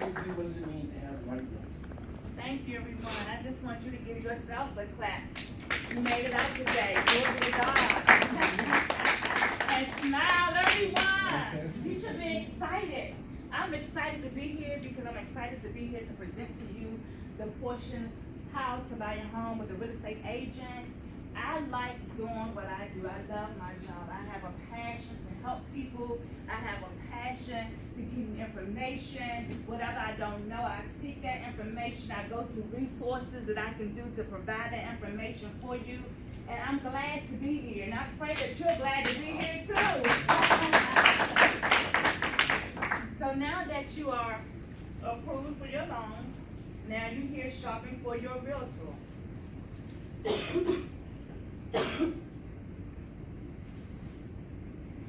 basically what does it mean to have right realtor? Thank you, everyone. I just want you to give yourselves a clap. You made it out today. Glory to God. And smile, everyone. You should be excited. I'm excited to be here because I'm excited to be here to present to you the portion how to buy a home with a real estate agent. I like doing what I do. I love my job. I have a passion to help people. I have a passion to give you information. Whatever I don't know, I seek that information. I go to resources that I can do to provide that information for you. And I'm glad to be here. And I pray that you're glad to be here too. So now that you are approved for your loan, now you're here shopping for your realtor.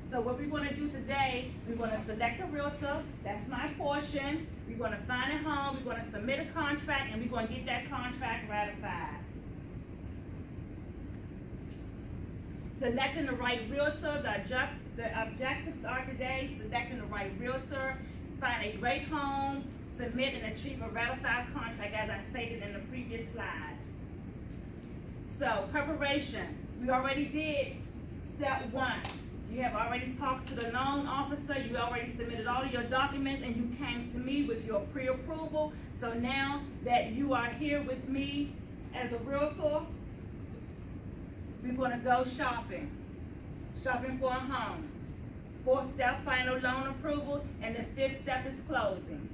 So what we're going to do today, we're going to select a realtor. That's my portion. We're going to find a home. We're going to submit a contract, and we're going to get that contract ratified. Selecting the right realtor. The objectives are today, selecting the right realtor, find a great home, submit and achieve a ratified contract as I stated in the previous slide. So, preparation. We already did step 1. You have already talked to the loan officer, you already submitted all of your documents, and you came to me with your pre-approval. So now that you are here with me as a realtor, we're going to go shopping. Shopping for a home. 4th-step final loan approval, and the 5th step is closing.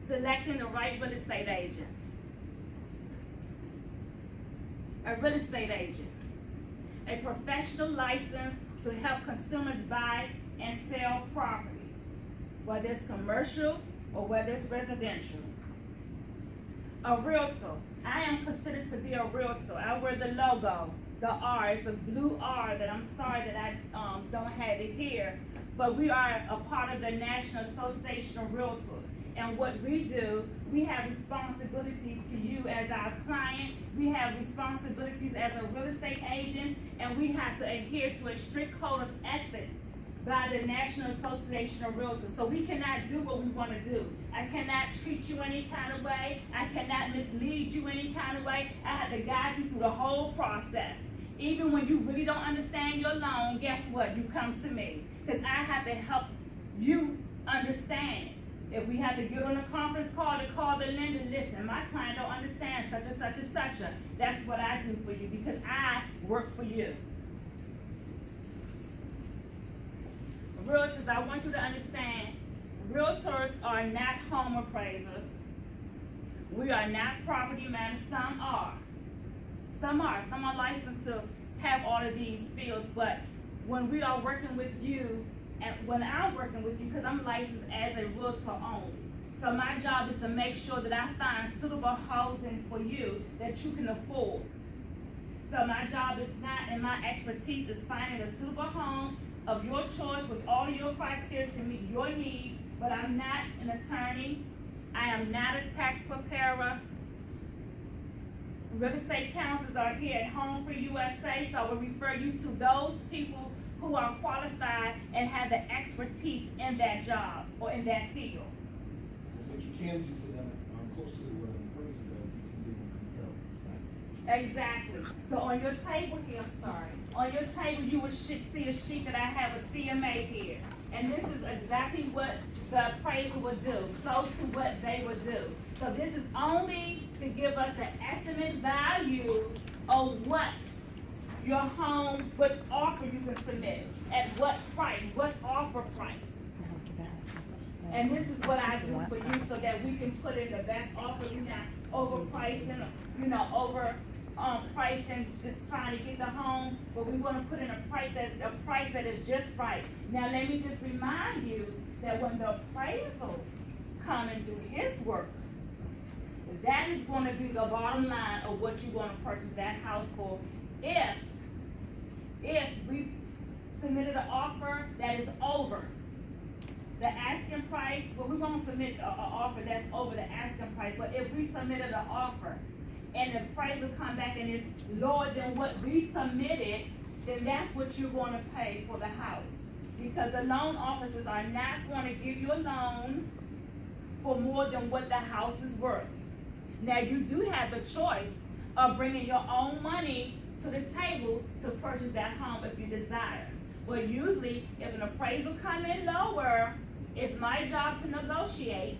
Selecting the right real estate agent. A real estate agent, a professional license to help consumers buy and sell property, whether it's commercial or whether it's residential. A realtor, I am considered to be a realtor. I wear the logo, the R, it's a blue R that I'm sorry that I don't have it here, but we are a part of the National Association of Realtors. And what we do, we have responsibilities to you as our client. We have responsibilities as a real estate agent, and we have to adhere to a strict code of ethics by the National Association of Realtors. So we cannot do what we want to do. I cannot treat you any kind of way. I cannot mislead you any kind of way. I have to guide you through the whole process. Even when you really don't understand your loan, guess what? You come to me, because I have to help you understand. If we have to get on a conference call to call the lender, listen, my client don't understand such and such and such. That's what I do for you because I work for you. Realtors, I want you to understand, realtors are not home appraisers. We are not property managers. Some are. Some are licensed to have all of these fields, but when we are working with you, and when I'm working with you, because I'm licensed as a realtor only. So my job is to make sure that I find suitable housing for you that you can afford. So my job is not, and my expertise is finding a suitable home of your choice with all of your criteria to meet your needs, but I'm not an attorney. I am not a tax preparer. Real estate counselors are here at Home for USA, so I will refer you to those people who are qualified and have the expertise in that job or in that field. What you can do for them, close to what an appraiser does, you can do them comparables, right? Exactly. So on your table here, on your table you will see a sheet that I have a CMA here. And this is exactly what the appraiser would do, close to what they would do. So this is only to give us an estimate value of what your home, what offer you can submit, at what price, what offer price. And this is what I do for you so that we can put in the best offer. You're not overpricing, pricing, just trying to get the home, but we want to put in a price that is just right. Now let me just remind you that when the appraisal come and do his work, that is going to be the bottom line of what you want to purchase that house for. If we submitted an offer that is over the asking price, well, we won't submit an offer that's over the asking price, but if we submitted an offer and the price will come back and it's lower than what we submitted, then that's what you're going to pay for the house. Because the loan officers are not going to give you a loan for more than what the house is worth. Now, you do have the choice of bringing your own money to the table to purchase that home if you desire. But usually, if an appraisal come in lower, it's my job to negotiate,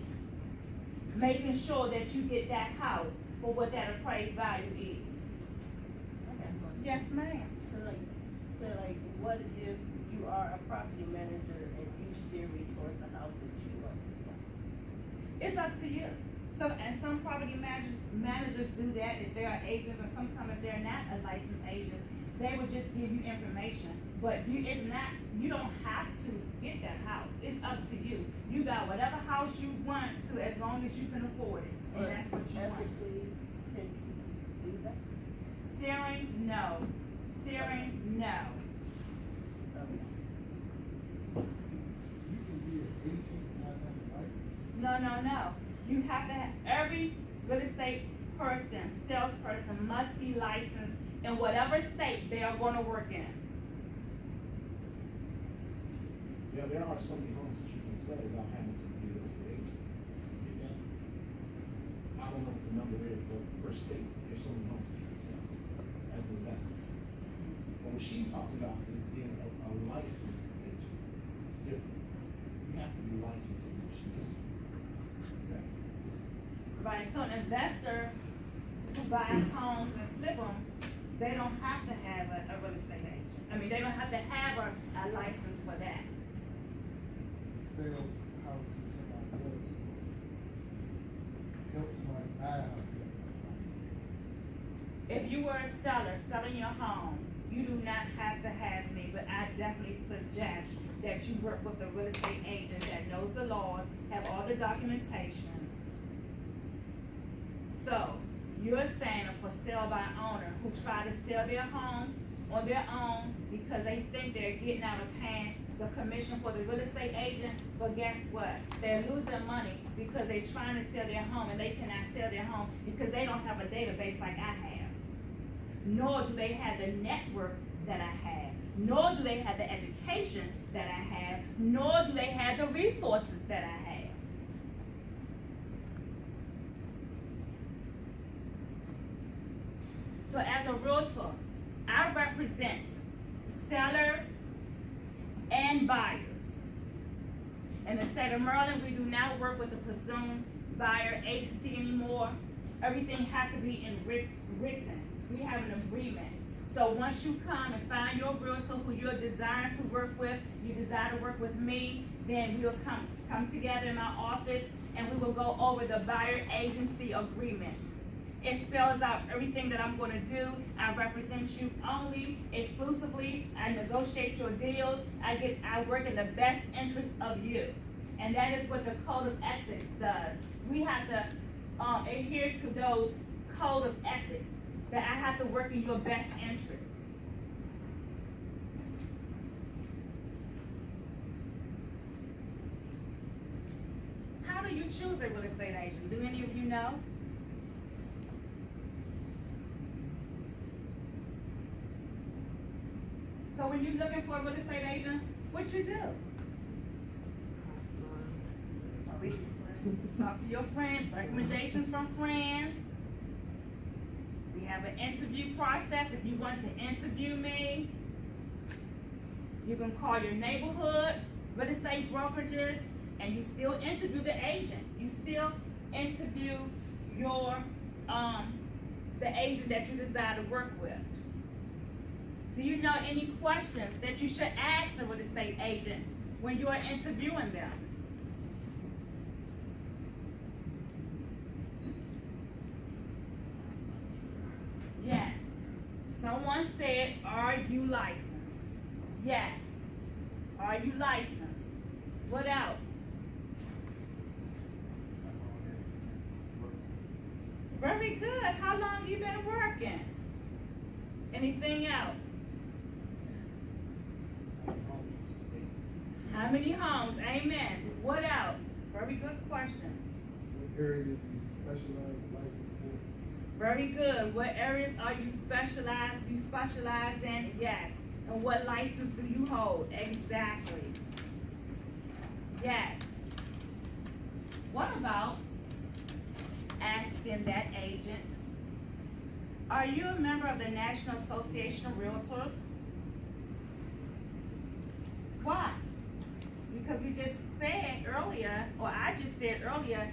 making sure that you get that house for what that appraised value is. Yes, ma'am. So what if you are a property manager and you steer me towards a house that you want to sell? It's up to you. Some property managers do that if they are agents, and sometimes if they're not a licensed agent, they would just give you information. But you don't have to get that house. It's up to you. You got whatever house you want to, as long as you can afford it. And But that's what you want. ethically, can you do that? Steering, no. Steering, no. Okay. You can be an agent, not have a license. No. You have to have, every real estate person, salesperson must be licensed in whatever state they are gonna work in. Yeah, there are so many homes that you can sell without having to be a real estate agent. You get that? I don't know what the number is, but per state, there's so many homes that you can sell as an investor. But what she's talking about is being a licensed agent. It's different. You have to be licensed to do what she does. Okay? Right, so an investor who buys homes and flip them, they don't have to have a real estate agent. They don't have to have a license for that. Sell the house to somebody else. Help somebody buy a house. If you were a seller selling your home, you do not have to have me, but I definitely suggest that you work with a real estate agent that knows the laws, have all the documentations. So, you're saying a for sale by owner who try to sell their home on their own because they think they're getting out of paying the commission for the real estate agent, but guess what? They're losing money because they're trying to sell their home and they cannot sell their home because they don't have a database like I have. Nor do they have the network that I have. Nor do they have the education that I have. Nor do they have the resources that I have. So as a realtor, I represent sellers and buyers. In the state of Maryland, we do not work with a presumed buyer agency anymore. Everything has to be written. We have an agreement. So once you come and find your realtor who you're designed to work with, you desire to work with me, then we'll come together in my office and we will go over the buyer agency agreement. It spells out everything that I'm going to do. I represent you only, exclusively. I negotiate your deals. I work in the best interest of you. And that is what the Code of Ethics does. We have to adhere to those Code of Ethics, that I have to work in your best interest. How do you choose a real estate agent? Do any of you know? So when you're looking for a real estate agent, what you do? Talk to your friends, recommendations from friends. We have an interview process. If you want to interview me, you can call your neighborhood real estate brokerages, and you still interview the agent. You still interview your the agent that you desire to work with. Do you know any questions that you should ask a real estate agent when you are interviewing them? Yes. Someone said, are you licensed? Yes. Are you licensed? What else? Very good. How long have you been working? Anything else? How many homes? Amen. What else? Very good question. What area do you specialize in license for? Very good. What areas are you specialized? You specialize in? Yes. And what license do you hold? Exactly. Yes. What about within that agent. Are you a member of the National Association of Realtors? Why? Because we just said earlier, or I just said earlier,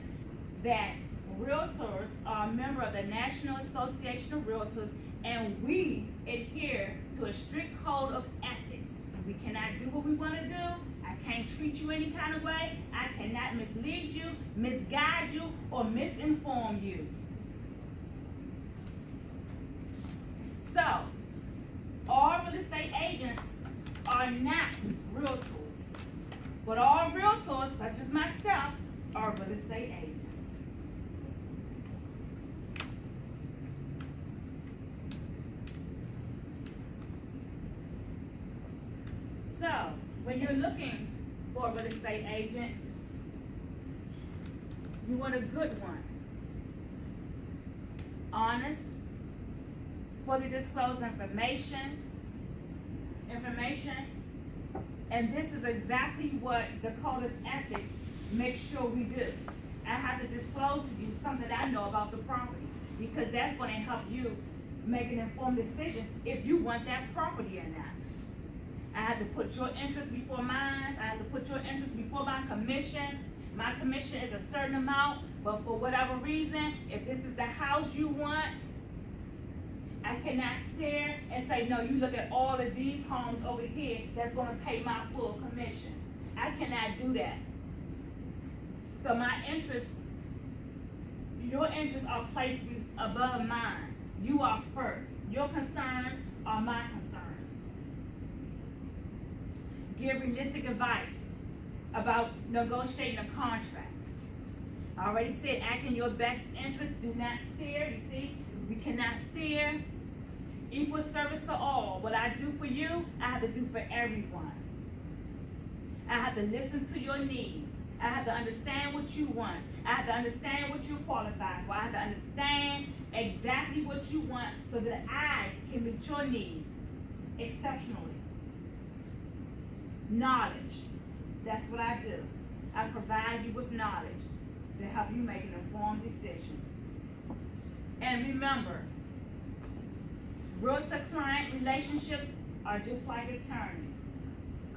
that realtors are a member of the National Association of Realtors, and we adhere to a strict code of ethics. We cannot do what we want to do. I can't treat you any kind of way. I cannot mislead you, misguide you, or misinform you. So, all real estate agents are not realtors, but all realtors, such as myself, are real estate agents. So, when you're looking for a real estate agent, you want a good one. Honest, fully disclosed information, and this is exactly what the Code of Ethics makes sure we do. I have to disclose to you something that I know about the property, because that's going to help you make an informed decision if you want that property or not. I have to put your interest before mine. I have to put your interest before my commission. My commission is a certain amount, but for whatever reason, if this is the house you want, I cannot stare and say, no, you look at all of these homes over here that's going to pay my full commission. I cannot do that. So my interests, your interests are placed above mine. You are first. Your concerns are my concerns. Give realistic advice about negotiating a contract. I already said act in your best interest. Do not steer. You see, we cannot steer. Equal service to all. What I do for you, I have to do for everyone. I have to listen to your needs. I have to understand what you want. I have to understand what you're qualified for. I have to understand exactly what you want so that I can meet your needs exceptionally. Knowledge. That's what I do. I provide you with knowledge to help you make an informed decision. And remember, realtor-client relationships are just like attorneys.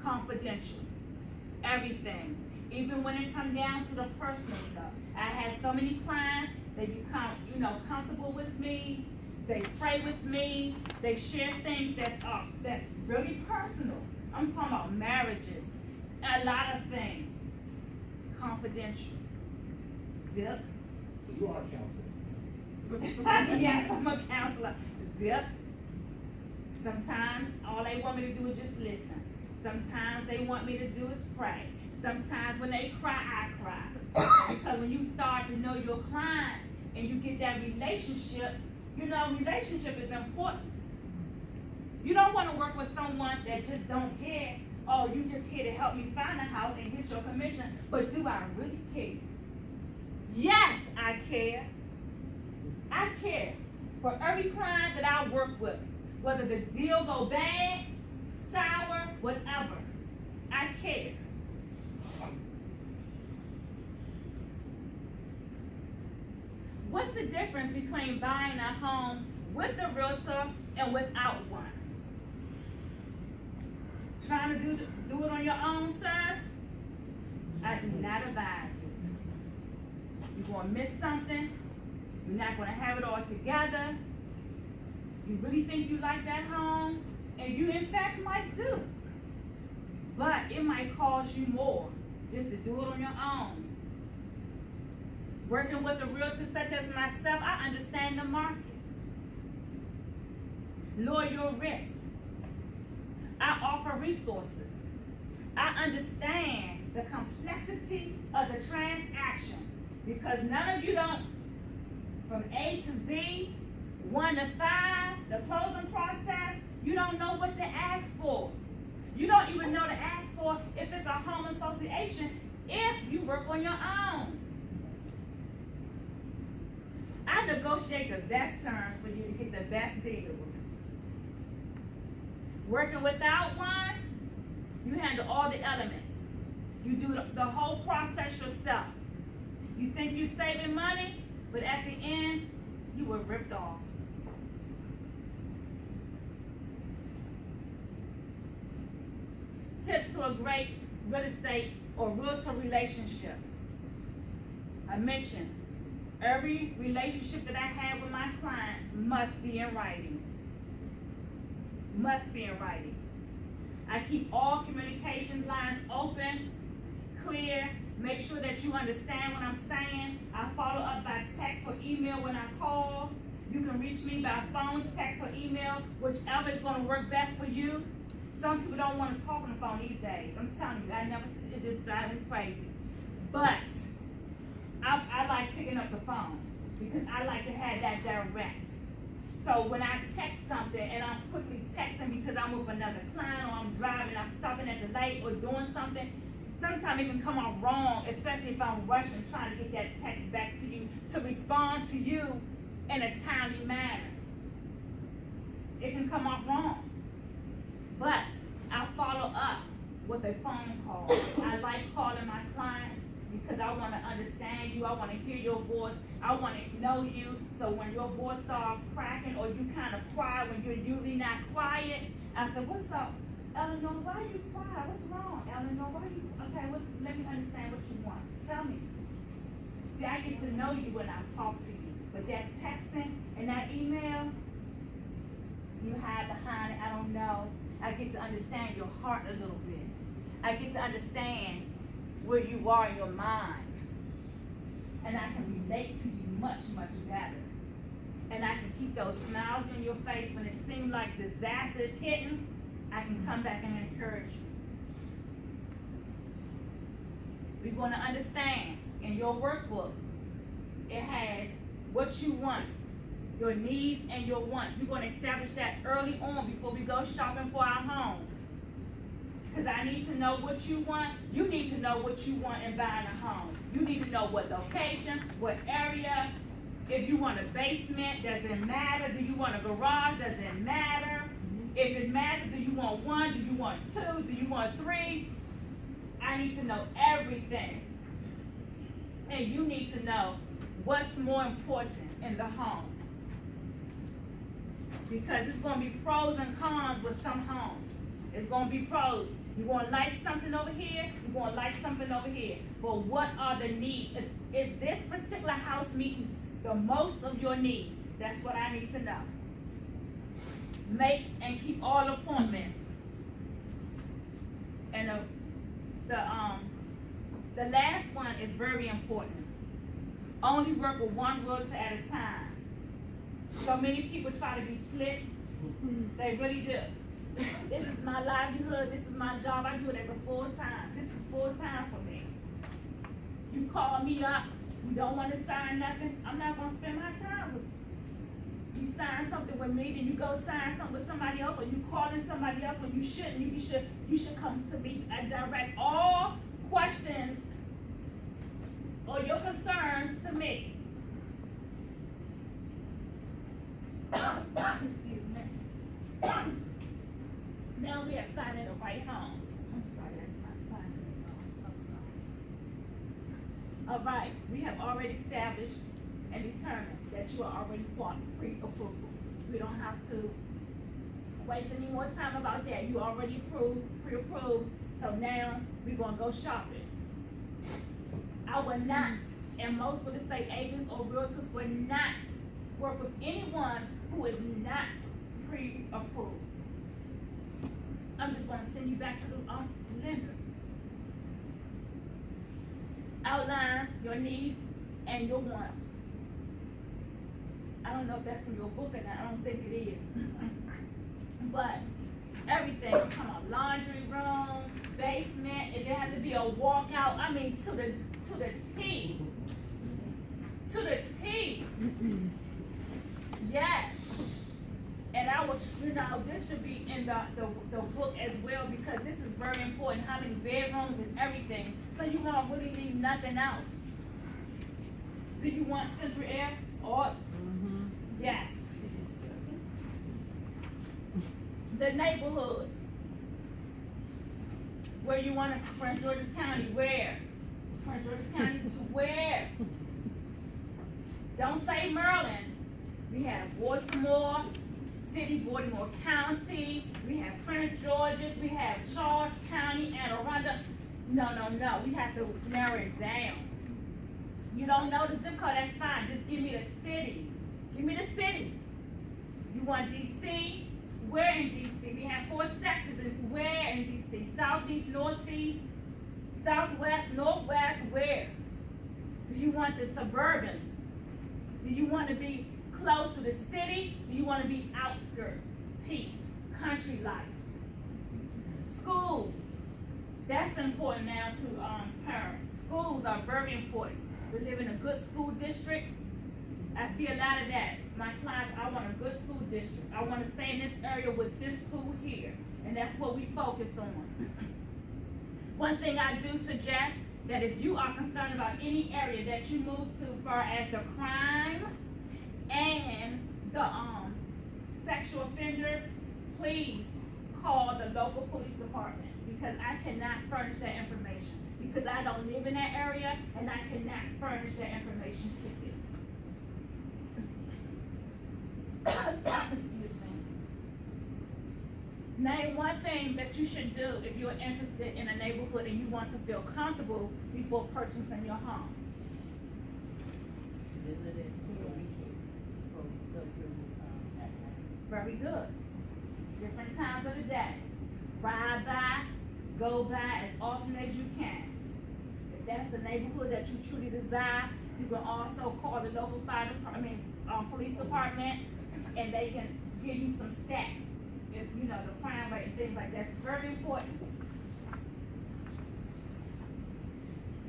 Confidential. Everything. Even when it comes down to the personal stuff. I have so many clients, they become, comfortable with me. They pray with me. They share things that's really personal. I'm talking about marriages. A lot of things. Confidential. Zip. So you are a counselor. Yes, I'm a counselor. Zip. Sometimes all they want me to do is just listen. Sometimes they want me to do is pray. Sometimes when they cry, I cry. Because when you start to know your clients and you get that relationship, relationship is important. You don't want to work with someone that just don't care. Oh, you just here to help me find a house and get your commission. But do I really care? Yes, I care. I care for every client that I work with. Whether the deal go bad, sour, whatever. I care. What's the difference between buying a home with a realtor and without one? Trying to do it on your own, sir? I do not advise it. You're going to miss something. You're not going to have it all together. You really think you like that home? And you, in fact, might do. But it might cost you more just to do it on your own. Working with a realtor such as myself, I understand the market. Lower your risk. I offer resources. I understand the complexity of the transaction because none of you don't, from A to Z, 1 to 5, the closing process, you don't know what to ask for. You don't even know to ask for if it's a home association if you work on your own. I negotiate the best terms for you to get the best deals. Working without one, you handle all the elements. You do the whole process yourself. You think you're saving money? but at the end, you were ripped off. Tips to a great real estate or realtor relationship. I mentioned every relationship that I have with my clients must be in writing. Must be in writing. I keep all communications lines open, clear, make sure that you understand what I'm saying. I follow up by text or email when I call. You can reach me by phone, text, or email, whichever is going to work best for you. Some people don't want to talk on the phone these days. I'm telling you, it just drives me crazy. But I like picking up the phone because I like to have that direct. So when I text something and I'm quickly texting because I'm with another client or I'm driving, I'm stopping at the light or doing something, sometimes it can come out wrong, especially if I'm rushing, trying to get that text back to you to respond to you in a timely manner. It can come out wrong. But I follow up with a phone call. I like calling my clients because I want to understand you. I want to hear your voice. I want to know you. So when your voice starts cracking or you kind of quiet when you're usually not quiet, I said, what's up? Eleanor, why are you quiet? What's wrong? Eleanor, why are you, okay, let me understand what you want. Tell me. See, I get to know you when I talk to you. But that texting and that email, you hide behind it, I don't know. I get to understand your heart a little bit. I get to understand where you are in your mind. And I can relate to you much, much better. And I can keep those smiles on your face when it seems like disaster is hitting. I can come back and encourage you. We're going to understand in your workbook, it has what you want, your needs and your wants. We're going to establish that early on before we go shopping for our homes. Because I need to know what you want. You need to know what you want in buying a home. You need to know what location, what area. If you want a basement, doesn't matter. Do you want a garage? Doesn't matter. If it matters, do you want one? Do you want two? Do you want three? I need to know everything. And you need to know what's more important in the home. Because it's going to be pros and cons with some homes. It's going to be pros. You're going to like something over here. You're going to like something over here. But what are the needs? Is this particular house meeting the most of your needs? That's what I need to know. Make and keep all appointments. And the last one is very important. Only work with one realtor at a time. So many people try to be slick. They really do. This is my livelihood. This is my job. I do it as a full time. This is full time for me. You call me up. You don't want to sign nothing. I'm not going to spend my time with you. You sign something with me, then you go sign something with somebody else, or you call in somebody else, or you shouldn't. You should come to me and direct all questions or your concerns to me. Excuse me. Now we are finding the right home. I'm sorry, that's my sinus. I'm so sorry. All right, we have already established and determined that you are already pre-approval. We don't have to waste any more time about that. You already pre-approved. So now we're gonna go shopping. I will not, and most real estate agents or realtors will not work with anyone who is not pre-approved. I'm just gonna send you back to the lender. Outline your needs and your wants. I don't know if that's in your book or not. I don't think it is. But everything from a laundry room, basement, if there has to be a walkout, I mean to the T. To the T. Yes. And I would, this should be in the book as well, because this is very important, how many bedrooms and everything. So you won't really leave nothing out. Do you want central air? Or yes. The neighborhood. Where you want to, Prince George's County, where? Prince George's County, where? Don't say Maryland. We have Baltimore City, Baltimore County, we have Prince George's, we have Charles County, Anne Arundel. No, we have to narrow it down. You don't know the zip code, that's fine, just give me the city. Give me the city. You want DC? Where in DC? We have 4 sectors, and where in DC? Southeast, northeast, southwest, northwest, where? Do you want the suburbans? Do you want to be close to the city? Do you want to be outskirts? Peace, country life. Schools, that's important now to parents. Schools are very important. We live in a good school district. I see a lot of that. My clients, I want a good school district. I want to stay in this area with this school here. And that's what we focus on. One thing I do suggest, that if you are concerned about any area that you move to far as the crime and the sexual offenders, please call the local police department, because I cannot furnish that information, because I don't live in that area and I cannot furnish that information to you. Excuse me. Name one thing that you should do if you're interested in a neighborhood and you want to feel comfortable before purchasing your home. Visit it for weekends, go through, Very good. Different times of the day. Ride by, go by as often as you can. If that's the neighborhood that you truly desire, you can also call the local police department, and they can give you some stats. If you know the crime rate and things like that. It's very important.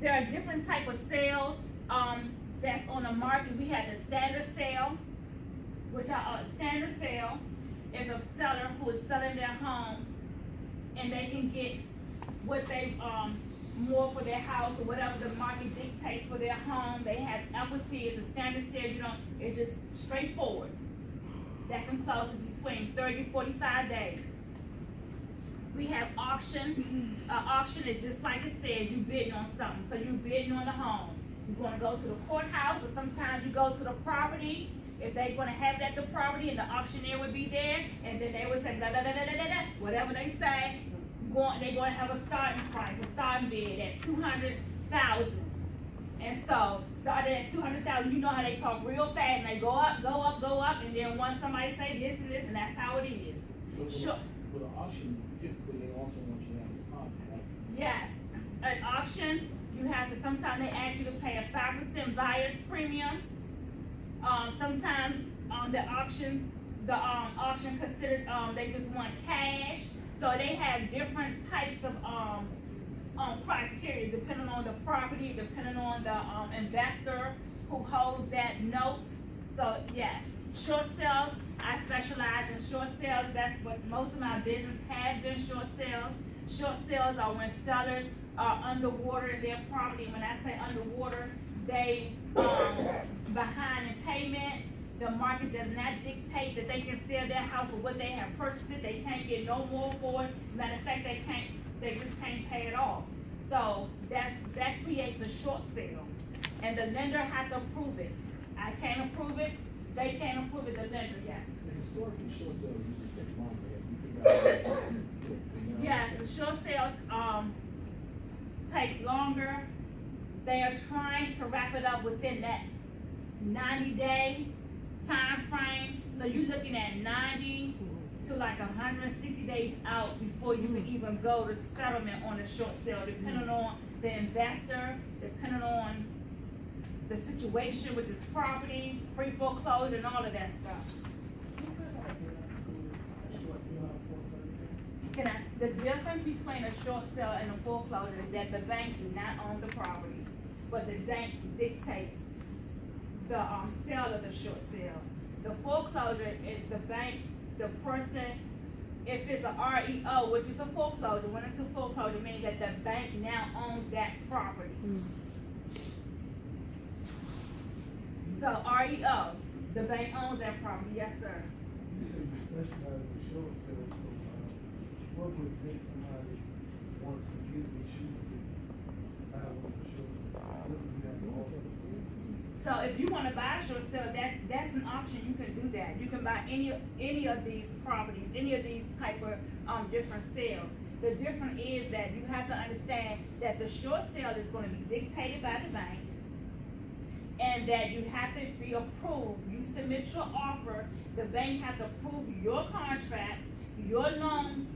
There are different type of sales that's on the market. We have the standard sale, which are standard sale is a seller who is selling their home, and they can get what they more for their house or whatever the market dictates for their home. They have equity. It's a standard sale. It's just straightforward. That can close between 30 to 45 days. We have auction. Auction is just like it says, you bidding on something. So you bidding on the home. You're going to go to the courthouse, or sometimes you go to the property. If they're going to have that the property, and the auctioneer would be there, and then they would say, blah, blah, blah, blah, blah, blah, whatever they say, they're going to have a starting price, a starting bid at $200,000. And so, started at $200,000, you know how they talk real fast, and they go up, go up, go up, and then once somebody say this and this, and that's how it is. Sure. With an auction, typically they also want you to have a deposit, right? Yes. At auction, you have to, sometimes they ask you to pay a 5% buyer's premium. Sometimes the auction considered, they just want cash. So they have different types of criteria depending on the property, depending on the investor who holds that note. So yes, short sales, I specialize in short sales. That's what most of my business has been, short sales. Short sales are when sellers are underwater in their property. When I say underwater, they behind in payments. The market does not dictate that they can sell their house for what they have purchased it. They can't get no more for it. Matter of fact, they just can't pay it off. So that creates a short sale. And the lender has to approve it. I can't approve it, they can't approve it, the lender, yes. Historically, short sales usually take longer. You figure out. Yes, the short sales takes longer. They are trying to wrap it up within that 90-day time frame. So you're looking at 90 to like 160 days out before you can even go to settlement on a short sale, depending on the investor, depending on the situation with this property, free foreclosure, and all of that stuff. The difference between a short sale and a foreclosure is that the bank do not own the property, but the bank dictates the sale of the short sale. The foreclosure is the bank, the person, if it's a REO, which is a foreclosure, went into foreclosure, meaning that the bank now owns that property. So REO, the bank owns that property, yes sir. You said you specialize in short sales, so, what would make somebody want to get what you do? I want to show them. What do you have to offer? So if you wanna buy a short sale, that's an option, you can do that. You can buy any of these properties, any of these type of, different sales. The difference is that you have to understand that the short sale is gonna be dictated by the bank, and that you have to be approved. You submit your offer, the bank has to approve your contract, your loan,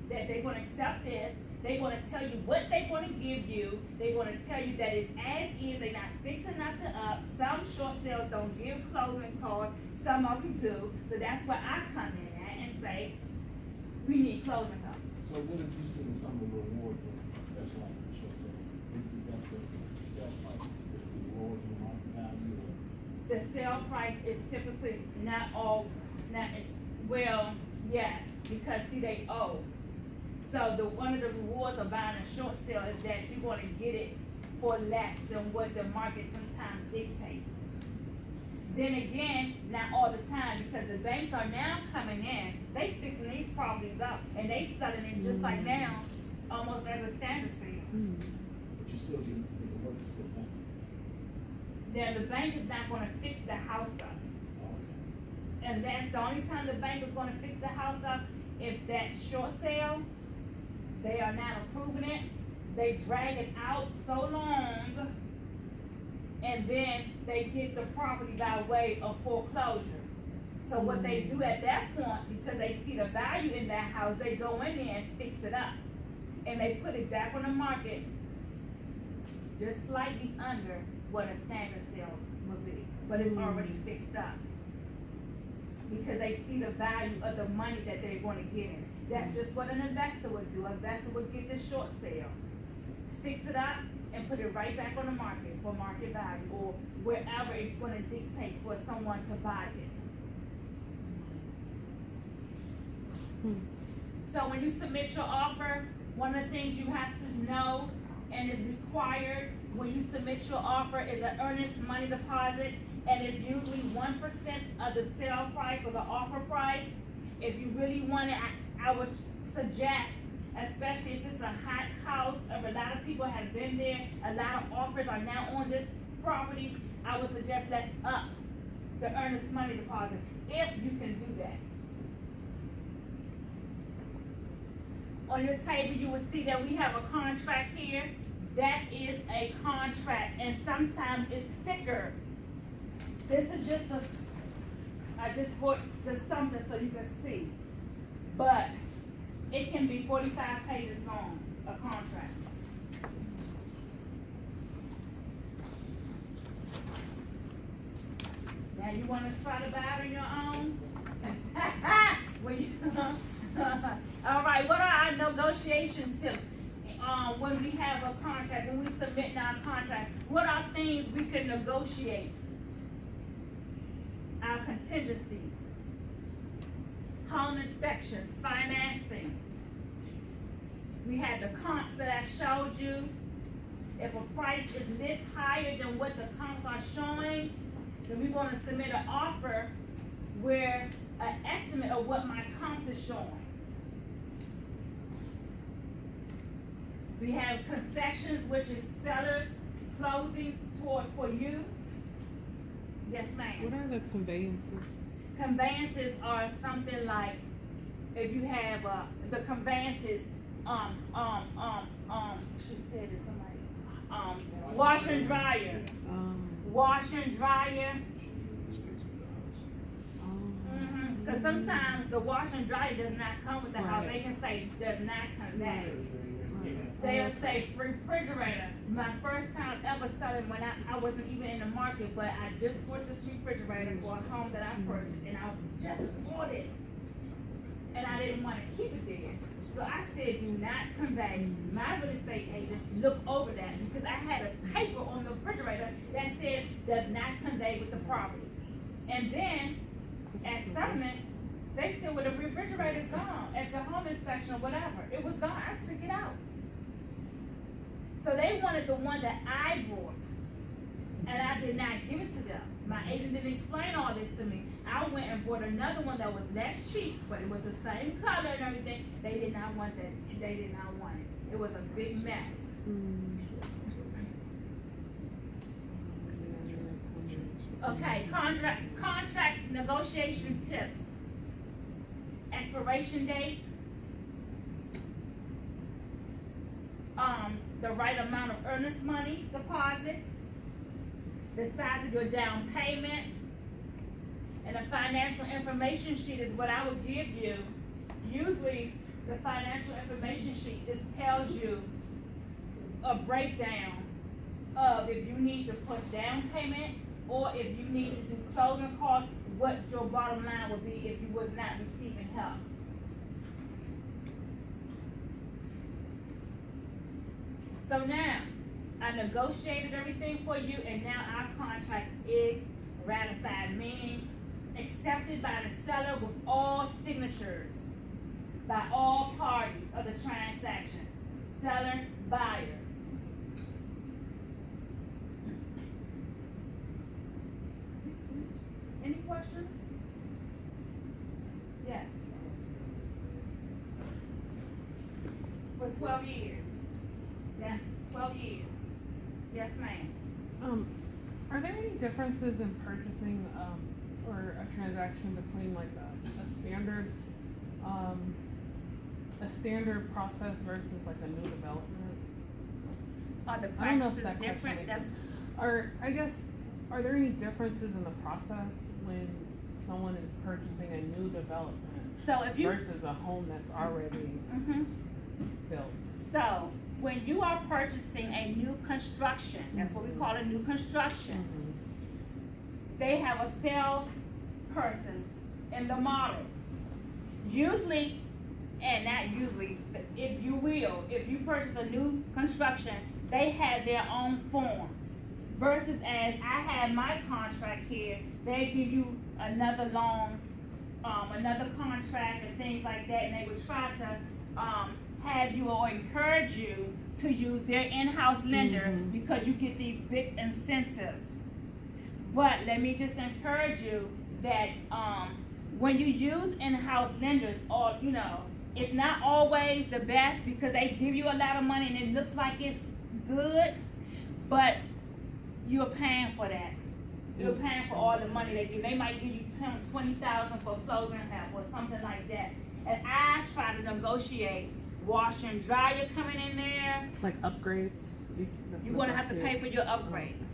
that they're gonna accept this. They're gonna tell you what they're gonna give you. They're gonna tell you that it's as is, they're not fixing nothing up. Some short sales don't give closing costs, some of them do. So that's where I come in at and say, we need closing costs. So what have you seen some of the rewards of specializing in short sale? Is it that the sale price is typically lower than the market value or? The sale price is typically well, yes, because see, they owe. So one of the rewards of buying a short sale is that you're gonna get it for less than what the market sometimes dictates. Then again, not all the time, because the banks are now coming in, they fixing these properties up, and they selling it just like now, almost as a standard sale. But you still do, the work is still done. Then the bank is not gonna fix the house up. Okay. And that's the only time the bank is gonna fix the house up, if that short sale, they are not approving it, they drag it out so long, and then they get the property by way of foreclosure. So what they do at that point, because they see the value in that house, they go in there and fix it up. And they put it back on the market, just slightly under what a standard sale would be, but it's already fixed up. Because they see the value of the money that they're gonna get in. That's just what an investor would do. An investor would get the short sale, fix it up, and put it right back on the market for market value, or wherever it's gonna dictate for someone to buy it. So when you submit your offer, one of the things you have to know and is required when you submit your offer is an earnest money deposit, and it's usually 1% of the sale price or the offer price. If you really want it, I would suggest, especially if it's a hot house, or a lot of people have been there, a lot of offers are now on this property, I would suggest let's up the earnest money deposit, if you can do that. On your table, you will see that we have a contract here. That is a contract, and sometimes it's thicker. This is just I just bought just something so you can see. But it can be 45 pages long, a contract. Now you wanna try to buy it on your own? When you, all right, what are our negotiation tips? When we have a contract, when we submit our contract, what are things we can negotiate? Our contingencies, home inspection, financing. We had the comps that I showed you. If a price is this higher than what the comps are showing, then we're gonna submit an offer where an estimate of what my comps is showing. We have concessions, which is sellers closing towards for you. Yes, ma'am. What are the conveyances? Conveyances are something like, if you have, the conveyances, she said it, somebody, wash and dryer. Wash and dryer. Cause sometimes the wash and dryer does not come with the house, they can say does not come back. They'll say refrigerator. My first time ever selling when I wasn't even in the market, but I just bought this refrigerator for a home that I purchased, and I just bought it. And I didn't want to keep it there. So I said, do not convey. My real estate agent looked over that, because I had a paper on the refrigerator that said does not convey with the property. And then at settlement, they said, well, the refrigerator's gone. At the home inspection or whatever, it was gone. I took it out. So they wanted the one that I bought, and I did not give it to them. My agent didn't explain all this to me. I went and bought another one that was less cheap, but it was the same color and everything. They did not want that. They did not want it. It was a big mess. Okay, contract negotiation tips. Expiration date. The right amount of earnest money deposit. The size of your down payment. And the financial information sheet is what I would give you. Usually, the financial information sheet just tells you a breakdown of if you need to put down payment or if you need to do closing costs, what your bottom line would be if you was not receiving help. So now, I negotiated everything for you, and now our contract is ratified, meaning accepted by the seller with all signatures by all parties of the transaction, seller, buyer. Any questions? Yes. For 12 years. Yeah, 12 years. Yes, ma'am. Are there any differences in purchasing, or a transaction between like a standard process versus like a new development? Are the I don't know if practices that question different? makes That's, sense. Or, I guess, are there any differences in the process when someone is purchasing a new development so if you, versus a home that's already built? So, when you are purchasing a new construction, that's what we call a new construction, they have a sales person in the model. Usually, and not usually, but if you will, if you purchase a new construction, they have their own forms. Versus as I have my contract here, they give you another loan, another contract and things like that, and they would try to, have you or encourage you to use their in-house lender because you get these big incentives. But let me just encourage you that when you use in-house lenders, or it's not always the best because they give you a lot of money and it looks like it's good, but you're paying for that. You're paying for all the money they give. They might give you $20,000 for closing help or something like that. And I try to negotiate washer and dryer coming in there. Like upgrades? You're gonna have to pay for your upgrades.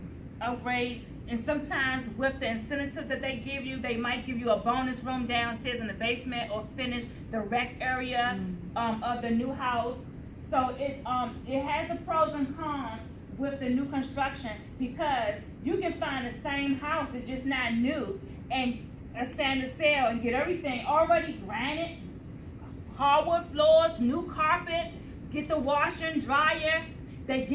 And sometimes with the incentives that they give you, they might give you a bonus room downstairs in the basement or finish the rec area of the new house. So it has the pros and cons with the new construction because you can find the same house, it's just not new, and a standard sale and get everything already granite, hardwood floors, new carpet, get the washer and dryer. They get